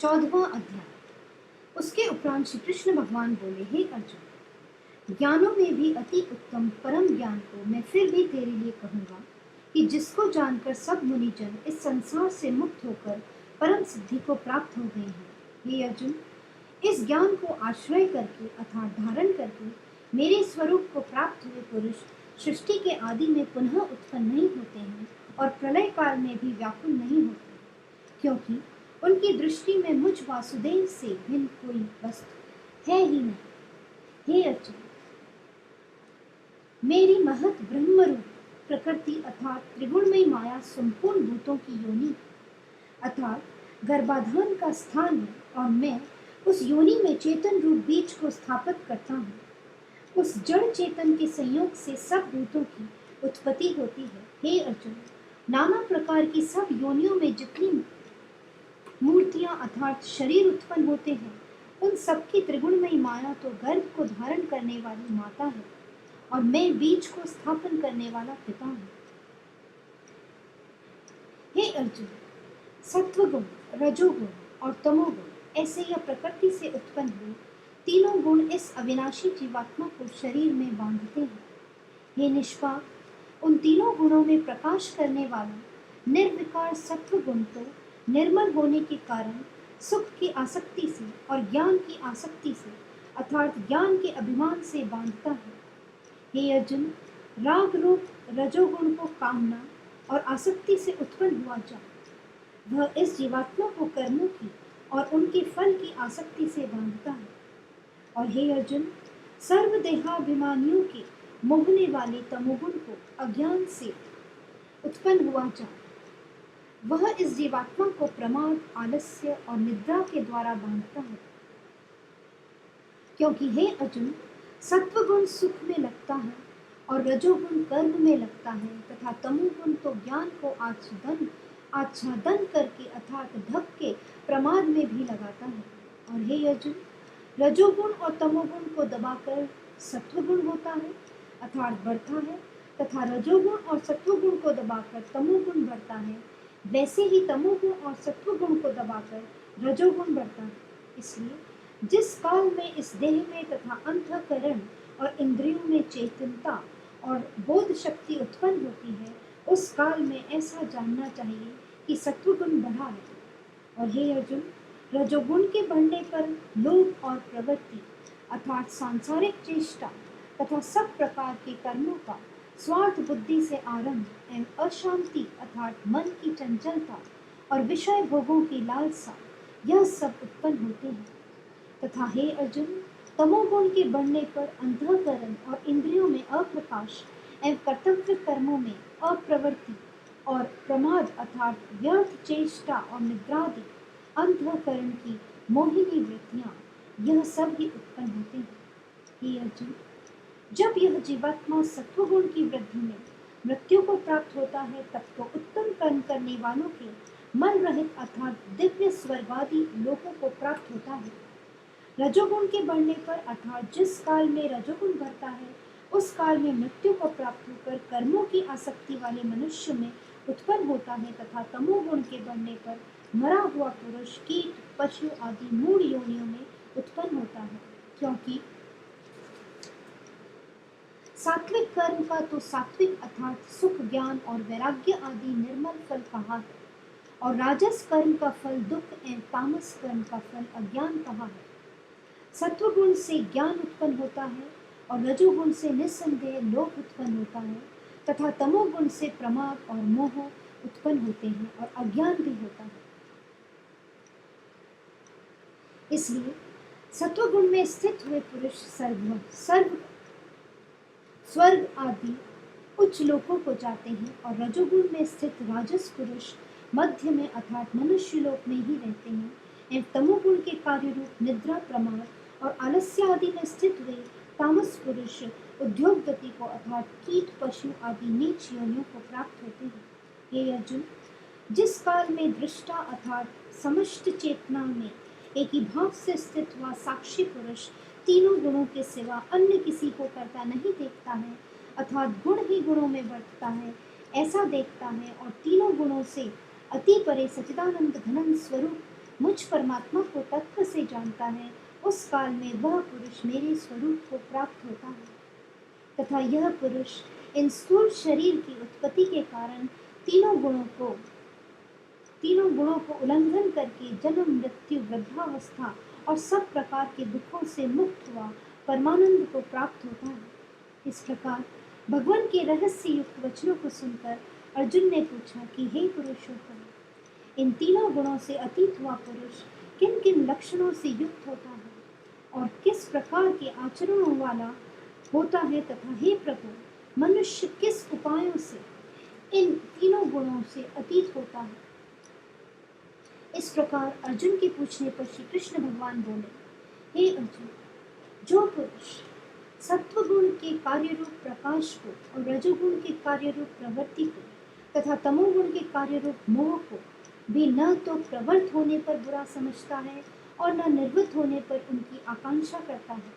14वां अध्याय। उसके उपरांत श्री कृष्ण भगवान बोले, हे अर्जुन, ज्ञानों में भी अति उत्तम परम ज्ञान को मैं फिर भी तेरे लिए कहूंगा कि जिसको जानकर सब मुनिजन इस संसार से मुक्त होकर परम सिद्धि को प्राप्त हो गए हैं। हे अर्जुन, इस ज्ञान को आश्रय करके अर्थात धारण करके मेरे स्वरूप को प्राप्त हुए पुरुष सृष्टि के आदि में पुनः उत्पन्न नहीं होते हैं और प्रलय काल में भी व्याकुल नहीं होते, क्योंकि उनकी दृष्टि में मुझ वासुदेव से भिन्न कोई वस्तु है ही नहीं। हे अर्जुन, मेरी महत ब्रह्म रूप प्रकृति अर्थात त्रिगुणमयी माया संपूर्ण भूतों की योनि अर्थात गर्भाधान का स्थान है और मैं उस योनि में चेतन रूप बीज को स्थापित करता हूँ। उस जड़ चेतन के संयोग से सब भूतों की उत्पत्ति होती है। हे अर्जुन, नाना प्रकार की सब योनियों में जितनी मूर्तियां अर्थात शरीर उत्पन्न होते हैं, उन सबकी त्रिगुणमयी माया तो गर्भ को धारण करने वाली माता है और मैं बीज को स्थापन करने वाला पिता हूँ। हे अर्जुन, सत्वगुण, रजोगुण और तमोगुण ऐसे यह प्रकृति से उत्पन्न हुए तीनों गुण इस अविनाशी जीवात्मा को शरीर में बांधते हैं। हे निष्पाप, उन तीनों गुणों में प्रकाश करने वाला निर्विकार सत्वगुण तो निर्मल होने के कारण सुख की आसक्ति से और ज्ञान की आसक्ति से अर्थात ज्ञान के अभिमान से बांधता है। हे अर्जुन, राग रूप रजोगुण को कामना और आसक्ति से उत्पन्न हुआ जाए, वह इस जीवात्मा को कर्मों की और उनके फल की आसक्ति से बांधता है। और हे अर्जुन, सर्वदेहाभिमानियों के मोहने वाले तमोगुण को अज्ञान से उत्पन्न हुआ जाए, वह इस जीवात्मा को प्रमाद, आलस्य और निद्रा के द्वारा बांधता है। क्योंकि हे अर्जुन, सत्वगुण सुख में लगता है और रजोगुण कर्म में लगता है तथा तमोगुण तो ज्ञान को आच्छादन करके अर्थात ढक के प्रमाद में भी लगाता है। और हे अर्जुन, रजोगुण और तमोगुण को दबाकर सत्वगुण होता है अर्थात बढ़ता है तथा रजोगुण और सत्वगुण को दबाकर तमोगुण बढ़ता है, वैसे ही तमोगुण और सत्वगुण को दबाकर रजोगुण बढ़ता है। इसलिए जिस काल में इस देह में तथा अंतःकरण और इंद्रियों में चेतनता और बोध शक्ति उत्पन्न होती है, उस काल में ऐसा जानना चाहिए कि सत्वगुण बढ़ा है। और हे अर्जुन, रजोगुण के बढ़ने पर लोभ और प्रवृत्ति अर्थात सांसारिक चेष्टा तथा सब प्रकार के कर्मों का स्वार्थ बुद्धि से आरंभ एवं अशांति अर्थात मन की चंचलता और विषय भोगों की लालसा, यह सब उत्पन्न होते हैं। तथा हे अर्जुन, तमोगुण के बढ़ने पर अंतःकरण और इंद्रियों में अप्रकाश एवं कर्तव्य कर्मों में अप्रवृत्ति और प्रमाद अर्थात व्यर्थ चेष्टा और निद्रादि अंतःकरण की मोहिनी वृत्तियां, यह सब ही उत्पन्न होते हैं। हे अर्जुन, जब यह जीवात्मा सत्वगुण की वृद्धि में मृत्यु को प्राप्त होता है, तब तो उत्तम कर्म करने वालों के मन रहित अर्थात दिव्य स्वर्गादि लोकों को प्राप्त होता है। रजोगुण के बढ़ने पर अर्थात जिस काल में रजोगुण बढ़ता है, उस काल में मृत्यु को प्राप्त होकर कर्मों की आसक्ति वाले मनुष्य में उत्पन्न होता है तथा तमोगुण के बढ़ने पर मरा हुआ पुरुष कीट पशु आदि मूढ़ योनियों में उत्पन्न होता है। क्योंकि सात्विक कर्म का तो सात्विक अर्थात सुख ज्ञान और वैराग्य आदि निर्मल फल कहा है और राजस कर्म का फल दुख एवं तामस कर्म का फल अज्ञान कहा है। सत्वगुण से ज्ञान उत्पन्न होता है और रजोगुण से निस्संदेह लोभ उत्पन्न होता है तथा तमोगुण से प्रमाद और मोह उत्पन्न होते हैं और अज्ञान भी होता है। इसलिए सत्वगुण में स्थित हुए पुरुष स्वर्ग आदि उच्च लोकों को जाते हैं और रजोगुण में स्थित राजस पुरुष मध्य में अर्थात मनुष्य लोक में ही रहते हैं एवं तमोगुण के कार्य रूप निद्रा प्रमाद और आलस्य आदि में स्थित हुए तामस पुरुष उद्योग गति को अर्थात कीट पशु आदि नीच योनियों को प्राप्त होते हैं। हे अर्जुन, जिस काल में दृष्टा अर्थात समष्ट चेतना में एक ही भाव से स्थित हुआ साक्षी पुरुष तीनों गुणों के सिवा अन्य किसी को करता नहीं देखता है अर्थात गुण ही गुणों में वर्तता है, ऐसा देखता है और तीनों गुणों से अति परे सच्चिदानंद घनन स्वरूप मुझ परमात्मा को तत्व से जानता है, उस काल में वह पुरुष मेरे स्वरूप को प्राप्त होता है। तथा यह पुरुष इन स्थूल शरीर की उत्पत्ति के कारण तीनों गुणों को उल्लंघन करके जन्म, मृत्यु, वृद्धावस्था और सब प्रकार के दुखों से मुक्त हुआ परमानंद को प्राप्त होता है। इस प्रकार भगवान के रहस्य युक्त वचनों को सुनकर अर्जुन ने पूछा कि हे पुरुषोत्तम, इन तीनों गुणों से अतीत हुआ पुरुष किन किन लक्षणों से युक्त होता है और किस प्रकार के आचरणों वाला होता है, तथा हे प्रभु, मनुष्य किस उपायों से इन तीनों गुणों से अतीत होता है। इस प्रकार अर्जुन के पूछने पर श्री कृष्ण भगवान बोले, हे अर्जुन, जो पुरुष सत्वगुण के कार्य रूप प्रकाश को और रजोगुण के कार्य रूप प्रवृत्ति को तथा तमोगुण के कार्य रूप मोह को भी न तो प्रवृत्त होने पर बुरा समझता है और न निर्वृत्त होने पर उनकी आकांक्षा करता है,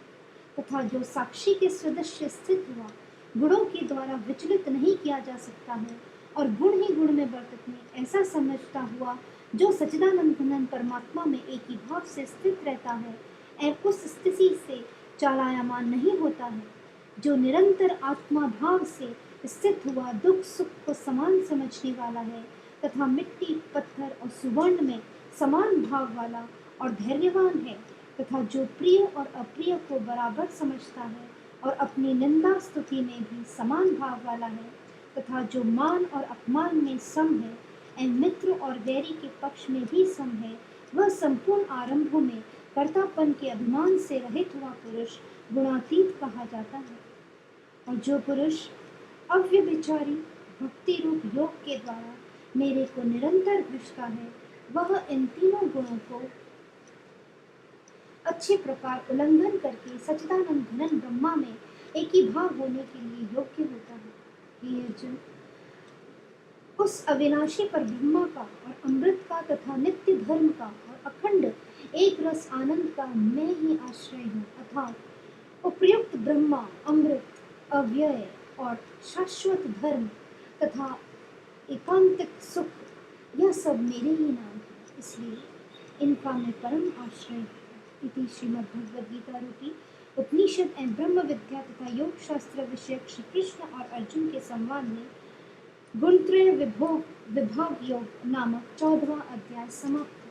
तथा जो साक्षी के सदृश स्थित हुआ गुणों के द्वारा विचलित नहीं किया जा सकता है और गुण ही गुण में बरतने ऐसा समझता हुआ जो सच्चिदानंद घन परमात्मा में एक ही भाव से स्थित रहता है और उस स्थिति से चालायमान नहीं होता है, जो निरंतर आत्मा भाव से स्थित हुआ दुख सुख को समान समझने वाला है तथा मिट्टी, पत्थर और सुवर्ण में समान भाव वाला और धैर्यवान है, तथा जो प्रिय और अप्रिय को बराबर समझता है और अपनी निंदा स्तुति में भी समान भाव वाला है, तथा जो मान और अपमान में सम है एवं मित्र और वैरी के पक्ष में भी सम है, वह संपूर्ण आरंभों में कर्तापन के अभिमान से रहित हुआ पुरुष गुणातीत कहा जाता है। और जो पुरुष अव्यभिचारी भक्ति रूप योग के द्वारा मेरे को निरंतर भजता है, वह इन तीनों गुणों को अच्छे प्रकार उल्लंघन करके सच्चिदानंद घन ब्रह्मा में एक ही भाव होने के लिए योग्य होता है। हे अर्जुन, उस अविनाशी पर ब्रह्मा का और अमृत का तथा नित्य धर्म का और अखंड एक रस आनंद का मैं ही आश्रय हूँ, अर्थात उपयुक्त ब्रह्मा, अमृत, अव्यय और शाश्वत धर्म तथा एकांतिक सुख, यह सब मेरे ही नाम है, इसलिए इनका मैं परम आश्रय हूँ। इति श्रीमद्भगवद्गीता रूपी उपनिषद एवं ब्रह्म विद्या तथा योग शास्त्र विषयक श्री कृष्ण और अर्जुन के संवाद में गुणत्रय विभाग योग नामक 14वां अध्याय समाप्त।